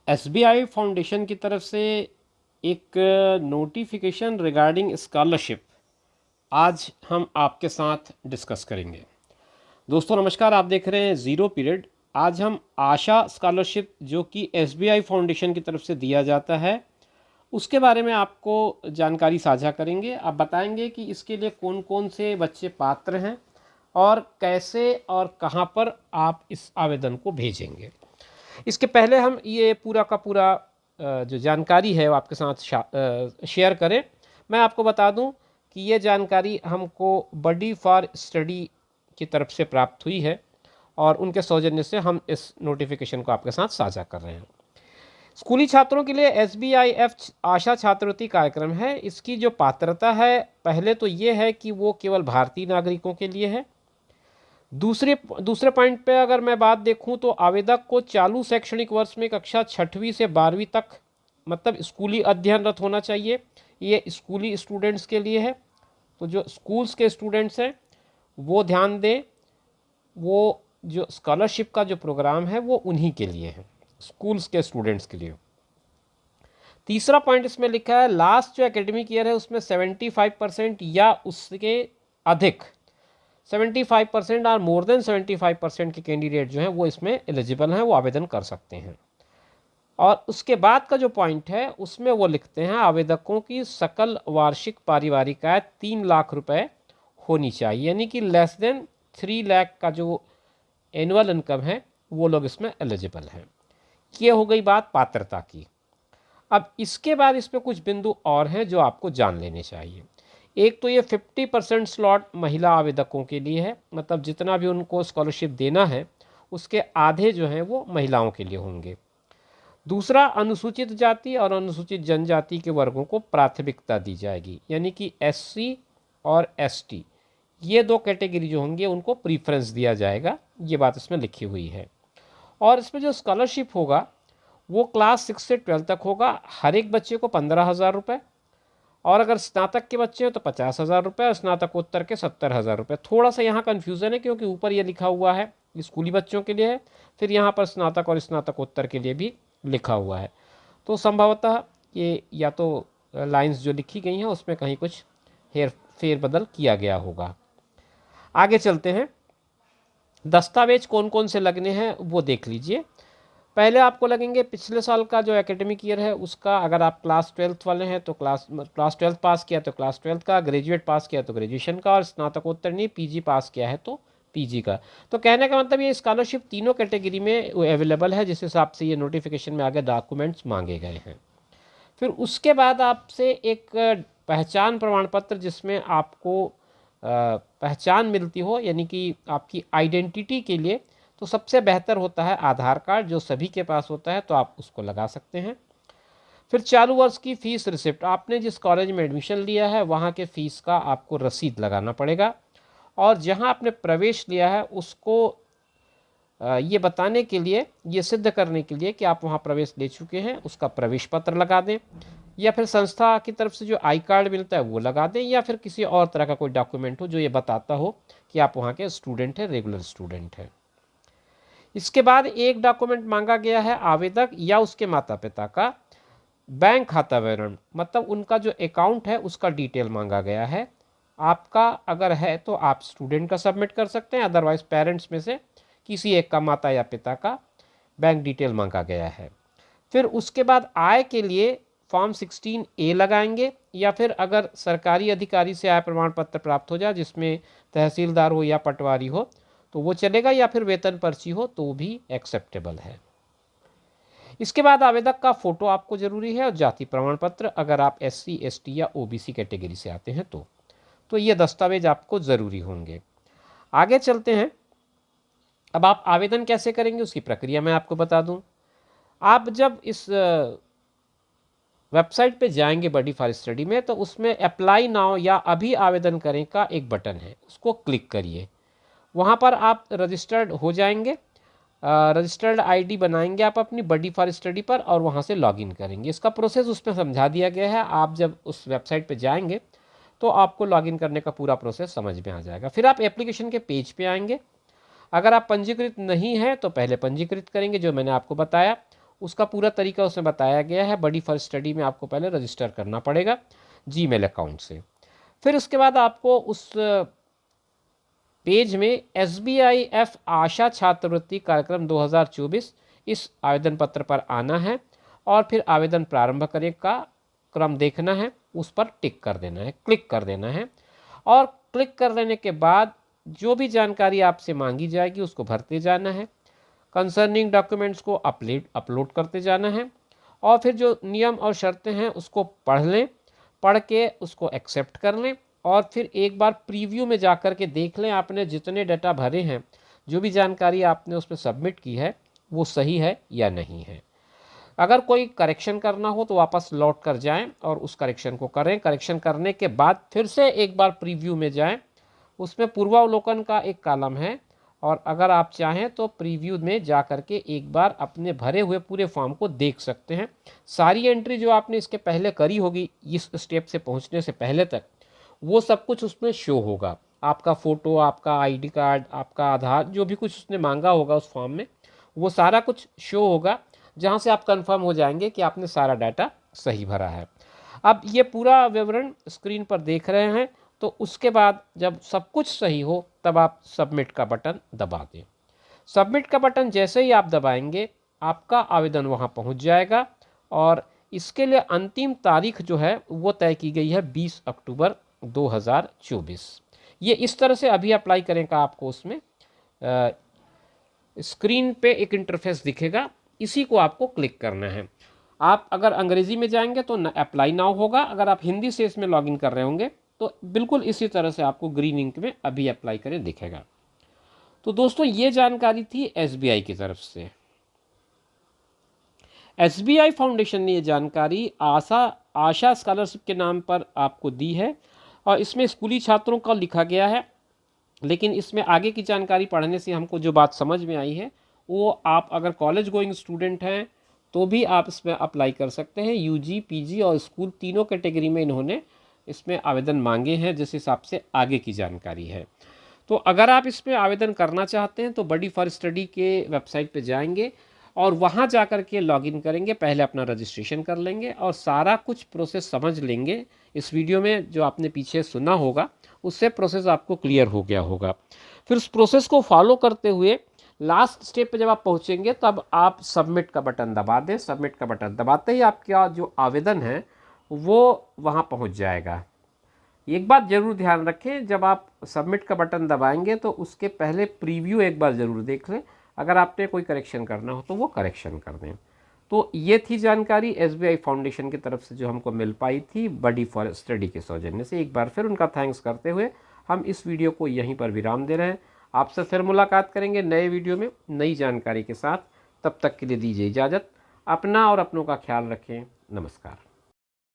SBI foundation की तरफ से एक नोटिफिकेशन रिगार्डिंग स्कॉलरशिप आज हम आपके साथ डिस्कस करेंगे। दोस्तों नमस्कार, आप देख रहे हैं ज़ीरो पीरियड। आज हम आशा स्कॉलरशिप जो कि एसबीआई फाउंडेशन की तरफ से दिया जाता है उसके बारे में आपको जानकारी साझा करेंगे। आप बताएंगे कि इसके लिए कौन कौन से बच्चे पात्र हैं और कैसे और कहां पर आप इस आवेदन को भेजेंगे। इसके पहले हम ये पूरा का पूरा जो जानकारी है वो आपके साथ शेयर करें। मैं आपको बता दूं कि ये जानकारी हमको बडी फॉर स्टडी की तरफ से प्राप्त हुई है और उनके सौजन्य से हम इस नोटिफिकेशन को आपके साथ साझा कर रहे हैं। स्कूली छात्रों के लिए SBIF आशा छात्रवृत्ति कार्यक्रम है। इसकी जो पात्रता है पहले तो ये है कि वो केवल भारतीय नागरिकों के लिए है। दूसरे पॉइंट पे अगर मैं बात देखूं तो आवेदक को चालू शैक्षणिक वर्ष में कक्षा 6वीं से 12वीं तक मतलब स्कूली अध्ययनरत होना चाहिए। ये स्कूली स्टूडेंट्स के लिए है। तो जो स्कूल्स के स्टूडेंट्स हैं वो ध्यान दें, वो जो स्कॉलरशिप का जो प्रोग्राम है वो उन्हीं के लिए है, स्कूल्स के स्टूडेंट्स के लिए। तीसरा पॉइंट इसमें लिखा है लास्ट जो एकेडमिक ईयर है उसमें 75% या उसके अधिक 75% और मोर देन 75% के कैंडिडेट जो हैं वो इसमें एलिजिबल हैं, वो आवेदन कर सकते हैं। और उसके बाद का जो पॉइंट है उसमें वो लिखते हैं आवेदकों की सकल वार्षिक पारिवारिक आय 3 लाख रुपए होनी चाहिए, यानी कि लेस देन 3 लाख का जो एनुअल इनकम है वो लोग इसमें एलिजिबल हैं। ये हो गई बात पात्रता की। अब इसके बाद इसमें कुछ बिंदु और हैं जो आपको जान लेने चाहिए। एक तो ये 50% स्लॉट महिला आवेदकों के लिए है, मतलब जितना भी उनको स्कॉलरशिप देना है उसके आधे जो हैं वो महिलाओं के लिए होंगे। दूसरा, अनुसूचित जाति और अनुसूचित जनजाति के वर्गों को प्राथमिकता दी जाएगी, यानी कि SC और ST ये दो कैटेगरी जो होंगे उनको प्रीफरेंस दिया जाएगा। ये बात इसमें लिखी हुई है। और इसमें जो स्कॉलरशिप होगा वो क्लास 6 से 12 तक होगा। हर एक बच्चे को 15,000 रुपये, और अगर स्नातक के बच्चे हैं तो 50,000 रुपये और स्नातकोत्तर के 70,000 रुपये। थोड़ा सा यहाँ कन्फ्यूज़न है क्योंकि ऊपर ये लिखा हुआ है स्कूली बच्चों के लिए है, फिर यहाँ पर स्नातक और स्नातकोत्तर के लिए भी लिखा हुआ है। तो संभवतः ये या तो लाइंस जो लिखी गई हैं उसमें कहीं कुछ फेरबदल किया गया होगा। आगे चलते हैं। दस्तावेज कौन कौन से लगने हैं वो देख लीजिए। पहले आपको लगेंगे पिछले साल का जो एकेडमिक ईयर है उसका, अगर आप क्लास 12th वाले हैं तो क्लास 12th पास किया तो क्लास 12th का, ग्रेजुएट पास किया तो ग्रेजुएशन का, और स्नातकोत्तर नहीं PG पास किया है तो PG का। तो कहने का मतलब ये स्कॉलरशिप तीनों कैटेगरी में अवेलेबल है, जिस हिसाब से ये नोटिफिकेशन में आगे डॉक्यूमेंट्स मांगे गए हैं। फिर उसके बाद आपसे एक पहचान प्रमाण पत्र जिसमें आपको पहचान मिलती हो, यानी कि आपकी आइडेंटिटी के लिए तो सबसे बेहतर होता है आधार कार्ड, जो सभी के पास होता है, तो आप उसको लगा सकते हैं। फिर चालू वर्ष की फ़ीस रिसिप्ट, आपने जिस कॉलेज में एडमिशन लिया है वहाँ के फ़ीस का आपको रसीद लगाना पड़ेगा, और जहाँ आपने प्रवेश लिया है उसको ये बताने के लिए, ये सिद्ध करने के लिए कि आप वहाँ प्रवेश ले चुके हैं, उसका प्रवेश पत्र लगा दें, या फिर संस्था की तरफ से जो आई कार्ड मिलता है वो लगा दें, या फिर किसी और तरह का कोई डॉक्यूमेंट हो जो ये बताता हो कि आप वहाँ के स्टूडेंट हैं, रेगुलर स्टूडेंट हैं। इसके बाद एक डॉक्यूमेंट मांगा गया है आवेदक या उसके माता पिता का बैंक खाता विवरण, मतलब उनका जो अकाउंट है उसका डिटेल मांगा गया है। आपका अगर है तो आप स्टूडेंट का सबमिट कर सकते हैं, अदरवाइज पेरेंट्स में से किसी एक का, माता या पिता का बैंक डिटेल मांगा गया है। फिर उसके बाद आय के लिए फॉर्म 16A लगाएंगे, या फिर अगर सरकारी अधिकारी से आय प्रमाण पत्र प्राप्त हो जाए जिसमें तहसीलदार हो या पटवारी हो तो वो चलेगा, या फिर वेतन पर्ची हो तो भी एक्सेप्टेबल है। इसके बाद आवेदक का फोटो आपको जरूरी है, और जाति प्रमाण पत्र अगर आप SC ST या OBC कैटेगरी से आते हैं तो ये दस्तावेज आपको ज़रूरी होंगे। आगे चलते हैं। अब आप आवेदन कैसे करेंगे उसकी प्रक्रिया मैं आपको बता दूं। आप जब इस वेबसाइट पे जाएंगे बडी फॉर स्टडी में, तो उसमें अप्लाई नाउ या अभी आवेदन करें का एक बटन है, उसको क्लिक करिए। वहाँ पर आप रजिस्टर्ड हो जाएंगे, रजिस्टर्ड आईडी बनाएंगे आप अपनी बडी फॉर स्टडी पर, और वहाँ से लॉगिन करेंगे। इसका प्रोसेस उसमें समझा दिया गया है। आप जब उस वेबसाइट पे जाएंगे तो आपको लॉगिन करने का पूरा प्रोसेस समझ में आ जाएगा। फिर आप एप्लीकेशन के पेज पे आएंगे। अगर आप पंजीकृत नहीं हैं तो पहले पंजीकृत करेंगे, जो मैंने आपको बताया। उसका पूरा तरीका उसमें बताया गया है। बडी फॉर स्टडी में आपको पहले रजिस्टर करना पड़ेगा जीमेल अकाउंट से। फिर उसके बाद आपको उस पेज में SBIF आशा छात्रवृत्ति कार्यक्रम 2024 इस आवेदन पत्र पर आना है और फिर आवेदन प्रारंभ करने का क्रम देखना है, उस पर टिक कर देना है, क्लिक कर देना है। और क्लिक कर देने के बाद जो भी जानकारी आपसे मांगी जाएगी उसको भरते जाना है, कंसर्निंग डॉक्यूमेंट्स को अपलोड करते जाना है और फिर जो नियम और शर्तें हैं उसको पढ़ लें, पढ़ के उसको एक्सेप्ट कर लें और फिर एक बार प्रीव्यू में जा कर के देख लें आपने जितने डाटा भरे हैं, जो भी जानकारी आपने उसमें सबमिट की है वो सही है या नहीं है। अगर कोई करेक्शन करना हो तो वापस लौट कर जाएं और उस करेक्शन को करें। करेक्शन करने के बाद फिर से एक बार प्रीव्यू में जाएं, उसमें पूर्वावलोकन का एक कॉलम है और अगर आप चाहें तो प्रीव्यू में जा कर के एक बार अपने भरे हुए पूरे फॉर्म को देख सकते हैं। सारी एंट्री जो आपने इसके पहले करी होगी इस स्टेप से पहुंचने से पहले तक, वो सब कुछ उसमें शो होगा। आपका फ़ोटो, आपका आईडी कार्ड, आपका आधार, जो भी कुछ उसने मांगा होगा उस फॉर्म में, वो सारा कुछ शो होगा, जहाँ से आप कंफर्म हो जाएंगे कि आपने सारा डाटा सही भरा है। अब ये पूरा विवरण स्क्रीन पर देख रहे हैं, तो उसके बाद जब सब कुछ सही हो तब आप सबमिट का बटन दबा दें। सबमिट का बटन जैसे ही आप दबाएंगे आपका आवेदन वहाँ पहुँच जाएगा और इसके लिए अंतिम तारीख जो है वो तय की गई है 20 अक्टूबर 2024। ये इस तरह से अभी अप्लाई करें का आपको उसमें स्क्रीन पे एक इंटरफेस दिखेगा, इसी को आपको क्लिक करना है। आप अगर अंग्रेजी में जाएंगे तो अप्लाई नाउ होगा, अगर आप हिंदी से इसमें लॉगिन कर रहे होंगे तो बिल्कुल इसी तरह से आपको ग्रीन इंक में अभी अप्लाई करें दिखेगा। तो दोस्तों ये जानकारी थी SBI की तरफ से। SBI फाउंडेशन ने ये जानकारी आशा स्कॉलरशिप के नाम पर आपको दी है और इसमें स्कूली छात्रों का लिखा गया है, लेकिन इसमें आगे की जानकारी पढ़ने से हमको जो बात समझ में आई है वो आप अगर कॉलेज गोइंग स्टूडेंट हैं तो भी आप इसमें अप्लाई कर सकते हैं। UG, PG और स्कूल तीनों कैटेगरी में इन्होंने इसमें आवेदन मांगे हैं, जिस हिसाब से आगे की जानकारी है। तो अगर आप इसमें आवेदन करना चाहते हैं तो बडी फॉर स्टडी के वेबसाइट पे जाएंगे और वहाँ जा कर के लॉगिन करेंगे, पहले अपना रजिस्ट्रेशन कर लेंगे और सारा कुछ प्रोसेस समझ लेंगे। इस वीडियो में जो आपने पीछे सुना होगा उससे प्रोसेस आपको क्लियर हो गया होगा। फिर उस प्रोसेस को फॉलो करते हुए लास्ट स्टेप पे जब आप पहुँचेंगे तब आप सबमिट का बटन दबा दें। सबमिट का बटन दबाते ही आपका जो आवेदन है वो वहाँ पहुँच जाएगा। एक बात ज़रूर ध्यान रखें, जब आप सबमिट का बटन दबाएंगे तो उसके पहले प्रीव्यू एक बार ज़रूर देख लें। अगर आपने कोई करेक्शन करना हो तो वो करेक्शन कर दें। तो ये थी जानकारी SBI फाउंडेशन की तरफ से जो हमको मिल पाई थी बडी फॉर स्टडी के सौजन्य से। एक बार फिर उनका थैंक्स करते हुए हम इस वीडियो को यहीं पर विराम दे रहे हैं। आपसे फिर मुलाकात करेंगे नए वीडियो में नई जानकारी के साथ। तब तक के लिए दीजिए इजाज़त। अपना और अपनों का ख्याल रखें। नमस्कार।